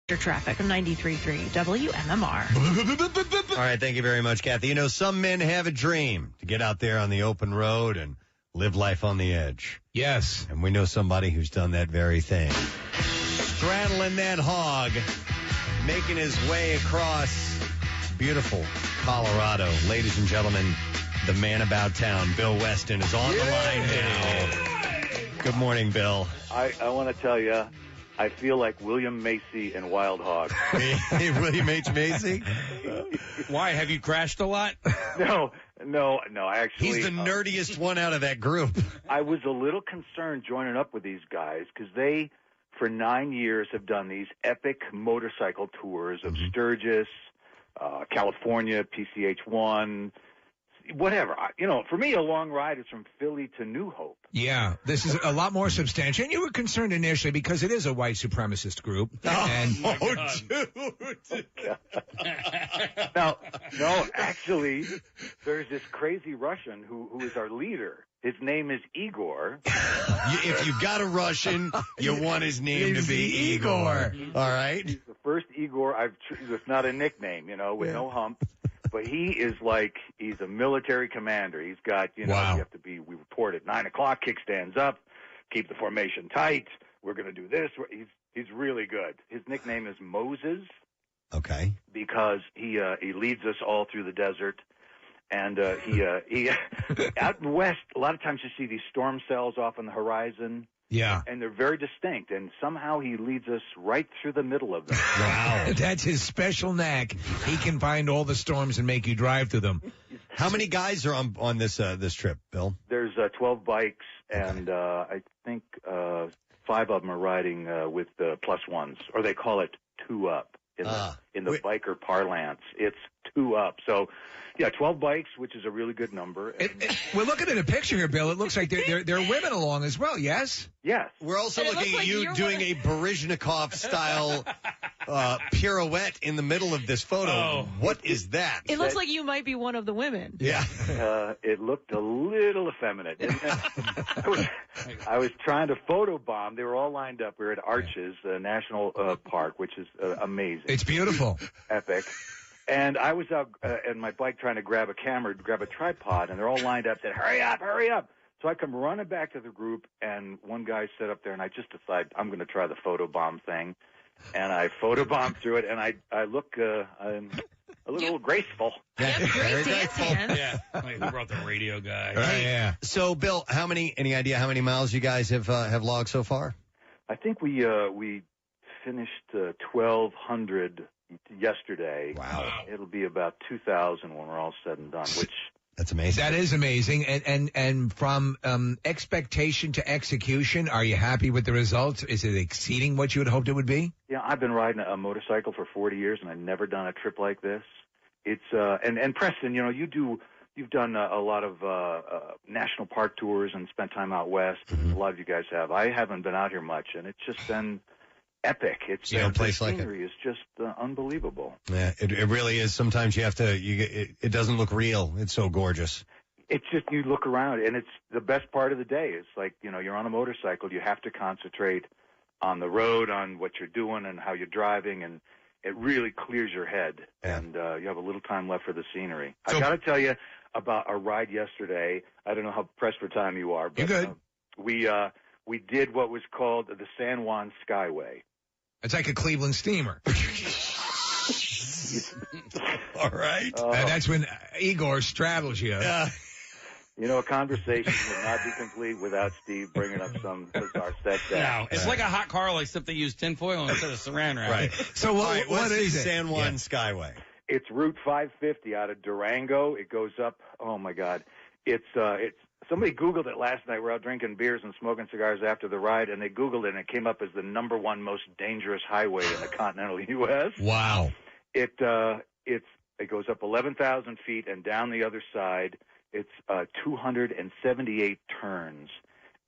Traffic on 93.3 WMMR. All right, thank you very much, Kathy. You know, some men have a dream to get out there on the open road and live life on the edge. Yes. And we know somebody who's done that very thing. Straddling that hog, making his way across beautiful Colorado. Ladies and gentlemen, the man about town, Bill Weston, is on the line now. Good morning, Bill. I want to tell you, I feel like William Macy in Wild Hog. Hey, William H. Macy? Why? Have you crashed a lot? No. I actually. He's the nerdiest one out of that group. I was a little concerned joining up with these guys because they, for 9 years, have done these epic motorcycle tours of Sturgis, California, PCH1, whatever. For me, a long ride is from Philly to New Hope. Yeah, this is a lot more substantial. And you were concerned initially because it is a white supremacist group. Dude. No, actually, there's this crazy Russian who is our leader. His name is Igor. If you got a Russian, you want his name to be Igor. All right? He's the first Igor it's not a nickname, with no hump. But he's a military commander. He's got, you have to we report at 9 o'clock, kickstands up, keep the formation tight. We're going to do this. He's really good. His nickname is Moses. Okay. Because he leads us all through the desert. And he out west, a lot of times you see these storm cells off on the horizon. Yeah. And they're very distinct, and somehow he leads us right through the middle of them. Wow. That's his special knack. He can find all the storms and make you drive through them. How many guys are on this trip, Bill? There's 12 bikes, and I think 5 of them are riding with the plus ones, or they call it 2 up in the biker parlance. It's 2 up. So, 12 bikes, which is a really good number. We're looking at a picture here, Bill. It looks like there are women along as well, yes? Yes. We're also looking at you doing a Baryshnikov-style pirouette in the middle of this photo. Oh. What is that? It looks like you might be one of the women. Yeah. It looked a little effeminate, didn't it? I was trying to photobomb. They were all lined up. We were at Arches National Park, which is amazing. It's beautiful. Epic. And I was out on my bike trying to grab a camera, grab a tripod, and they're all lined up, said, hurry up. So I come running back to the group, and one guy sat up there, and I just decided I'm going to try the photobomb thing. And I photobombed through it, and I look I'm a little graceful. Yeah, great dance hands. Yeah, who brought the radio guy? Yeah. So, Bill, any idea how many miles you guys have logged so far? I think we finished 1,200 yesterday. Wow. It'll be about 2,000 when we're all said and done, which That's amazing. That is amazing. And from expectation to execution, are you happy with the results? Is it exceeding what you had hoped it would be? Yeah, I've been riding a motorcycle for 40 years, and I've never done a trip like this. It's and Preston, you've done a lot of national park tours and spent time out west. A lot of you guys have. I haven't been out here much, and it's just been epic. It's a place the like scenery is just unbelievable. Yeah, it really is. Sometimes you have to. It doesn't look real. It's so gorgeous. It's just you look around, and it's the best part of the day. It's like you're on a motorcycle. You have to concentrate on the road, on what you're doing, and how you're driving, and it really clears your head. Yeah. And you have a little time left for the scenery. So, I got to tell you about a ride yesterday. I don't know how pressed for time you are, but you're good. We did what was called the San Juan Skyway. It's like a Cleveland steamer. All right. That's when Igor straddles you. Yeah. A conversation would not be complete without Steve bringing up some bizarre set. No, it's like a hot car, except they use tinfoil instead of saran wrap. Right. So what is it? San Juan Skyway? It's Route 550 out of Durango. It goes up. Oh my God. It's somebody Googled it last night. We're out drinking beers and smoking cigars after the ride, and they Googled it, and it came up as the #1 most dangerous highway in the continental U.S. Wow. It goes up 11,000 feet, and down the other side, it's 278 turns,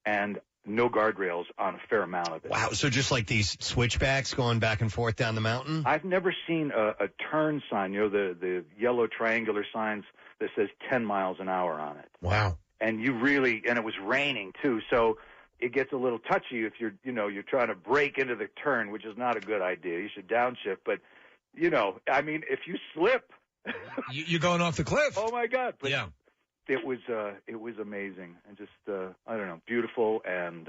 and no guardrails on a fair amount of it. Wow. So just like these switchbacks going back and forth down the mountain? I've never seen a turn sign, the yellow triangular signs that says 10 miles an hour on it. Wow. And and it was raining too. So it gets a little touchy if you're trying to break into the turn, which is not a good idea. You should downshift. But, I mean, if you slip. You're going off the cliff. Oh, my God. But yeah. It was amazing and just, I don't know, beautiful and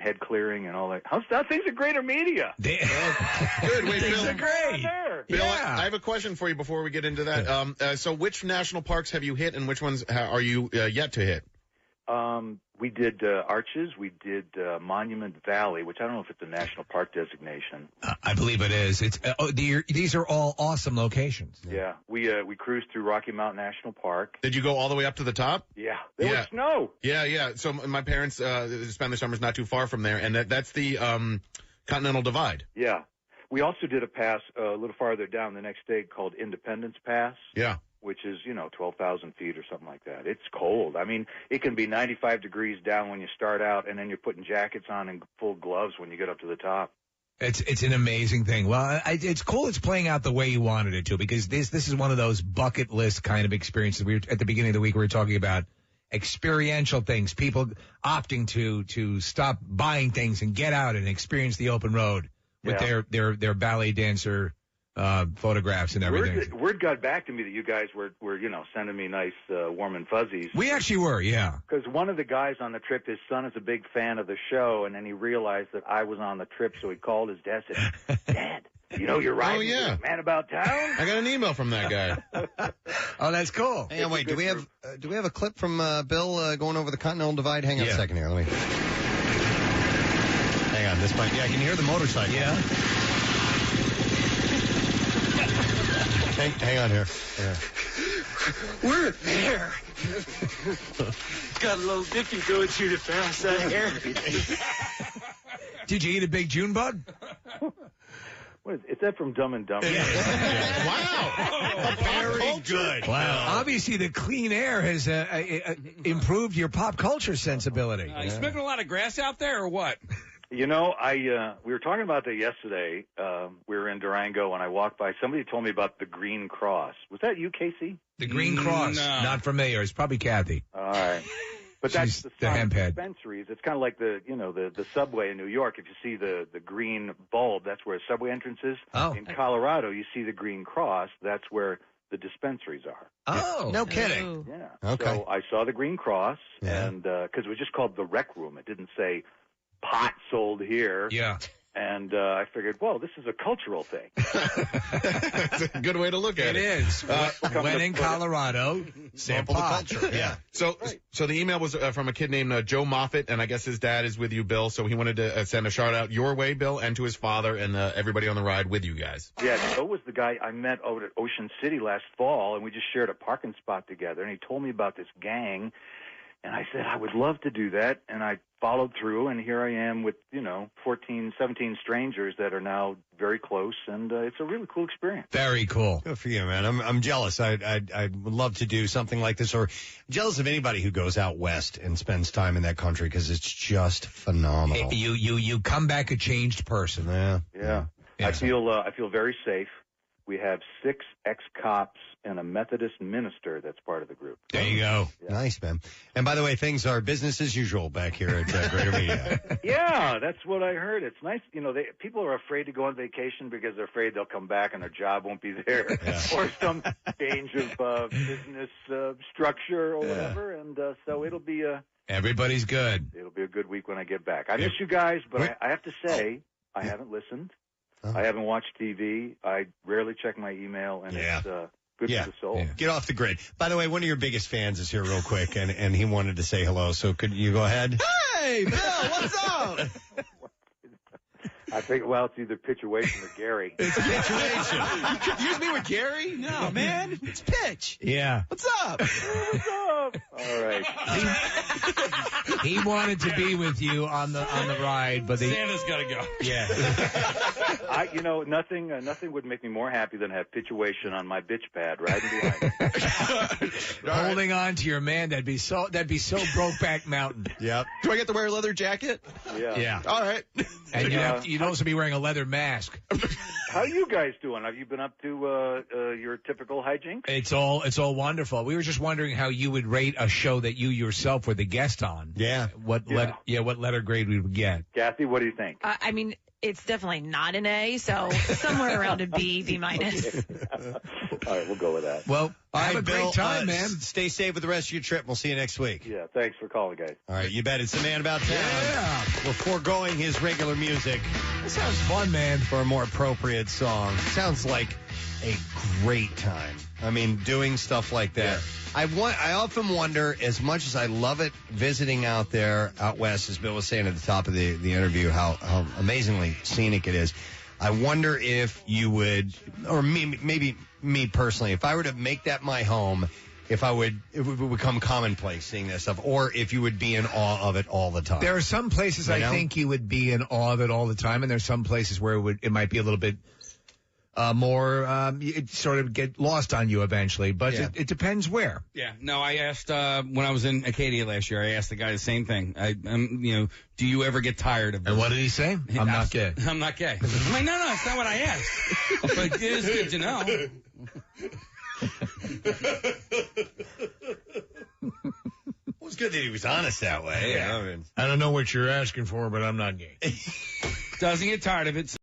head clearing and all that. How things are greater media. Good. Wait, Things Bill. are great. Bill, Yeah. I have a question for you before we get into that. So which national parks have you hit and which ones are you yet to hit? We did Arches. We did Monument Valley, which I don't know if it's a national park designation. I believe it is. It's these are all awesome locations. Yeah. We cruised through Rocky Mountain National Park. Did you go all the way up to the top? Yeah. There was snow. Yeah. So my parents spend their summers not too far from there, and that's the Continental Divide. Yeah. We also did a pass a little farther down the next day called Independence Pass. Yeah. Which is, 12,000 feet or something like that. It's cold. I mean, it can be 95 degrees down when you start out, and then you're putting jackets on and full gloves when you get up to the top. It's an amazing thing. Well, it's cool. It's playing out the way you wanted it to, because this is one of those bucket list kind of experiences. We were at the beginning of the week. We were talking about experiential things, people opting to stop buying things and get out and experience the open road with their ballet dancer photographs and everything. Word got back to me that you guys were sending me nice warm and fuzzies. We actually were, yeah. Because one of the guys on the trip, his son is a big fan of the show, and then he realized that I was on the trip, so he called his dad and said, Dad, you're riding with this man about town? I got an email from that guy. Oh, that's cool. Hey, wait, do we have a clip from Bill going over the Continental Divide? Hang on a second here. Let me. Hang on, this might. Yeah, I can hear the motorcycle. Yeah. Hang on here. Yeah. We're there. It's got a little dippy going through the fast out here. Did you eat a big June bug? Is that from Dumb and Dumber? Wow. Very good. Wow. Obviously, the clean air has improved your pop culture sensibility. You smoking a lot of grass out there, or what? We were talking about that yesterday. We were in Durango, and I walked by. Somebody told me about the Green Cross. Was that you, Casey? The Green Cross. No. Not familiar. It's probably Kathy. All right. But She's that's the hemp head. dispensaries. It's kind of like the subway in New York. If you see the green bulb, that's where a subway entrance is. Oh. In Colorado, you see the Green Cross. That's where the dispensaries are. Oh. No kidding. Yeah. Okay. So I saw the Green Cross, Yeah. and because it was just called the Rec Room. It didn't say pot sold here. Yeah. And I figured, well, this is a cultural thing. That's a good way to look at It is. When in Colorado, Sample the culture. Yeah. So the email was from a kid named Joe Moffitt, and I guess his dad is with you, Bill. So he wanted to send a shout out your way, Bill, and to his father and everybody on the ride with you guys. Yeah, Joe was the guy I met over at Ocean City last fall, and we just shared a parking spot together. And he told me about this gang, and I said I would love to do that, and I followed through, and here I am with 14, 17 strangers that are now very close, and it's a really cool experience. Very cool. Good for you, man. I'm jealous. I would love to do something like this, or jealous of anybody who goes out west and spends time in that country, because it's just phenomenal. You come back a changed person. Yeah. I feel very safe. We have 6 ex-cops and a Methodist minister that's part of the group. There you go. Yeah. Nice, man. And by the way, things are business as usual back here at Greater Media. Yeah, that's what I heard. It's nice. People are afraid to go on vacation because they're afraid they'll come back and their job won't be there, or some change of business structure or whatever. And so it'll be Everybody's good. It'll be a good week when I get back. I miss you guys, but I have to say I haven't listened. I haven't watched TV. I rarely check my email, and it's good for the soul. Yeah. Get off the grid. By the way, one of your biggest fans is here real quick, and he wanted to say hello, so could you go ahead? Hey, Bill, what's up? I think, it's either Pitchation or Gary. It's Pitchation. You confuse me with Gary? No, man. It's Pitch. Yeah. What's up? What's up? All right. He wanted to be with you on the ride, but Santa's got to go. Yeah. Nothing would make me more happy than have Pituation on my bitch pad riding behind. Holding on to your man, that'd be so Brokeback Mountain. Yep. Do I get to wear a leather jacket? Yeah. All right. And you'd also be wearing a leather mask. How you guys doing? Have you been up to your typical hijinks? It's all wonderful. We were just wondering how you would rate a show that you yourself were the guest on. Yeah. What letter grade we would get. Kathy, what do you think? I mean, it's definitely not an A, so somewhere around a B, B minus. All right, we'll go with that. Well, have a Bill, great time, man. Stay safe with the rest of your trip. We'll see you next week. Yeah, thanks for calling, guys. All right, you bet. It's the Man About Town. Yeah. We're foregoing his regular music That sounds fun, man. for a more appropriate song. Sounds like a great time. I mean, doing stuff like that. I often wonder, as much as I love it, visiting out there, out west, as Bill was saying at the top of the interview, how amazingly scenic it is. I wonder if you would, or maybe me personally, if I were to make that my home, if it would become commonplace seeing that stuff, or if you would be in awe of it all the time. There are some places I think you would be in awe of it all the time, and there's some places where it might be a little bit more, it sort of get lost on you eventually, but it depends where. Yeah, no, I asked, when I was in Acadia last year, I asked the guy the same thing. Do you ever get tired of this? And what did he say? I'm not gay. I'm not gay. I'm like, no, that's not what I asked. But it is good to know. It was good that he was honest that way. Yeah. I don't know what you're asking for, but I'm not gay. Doesn't get tired of it.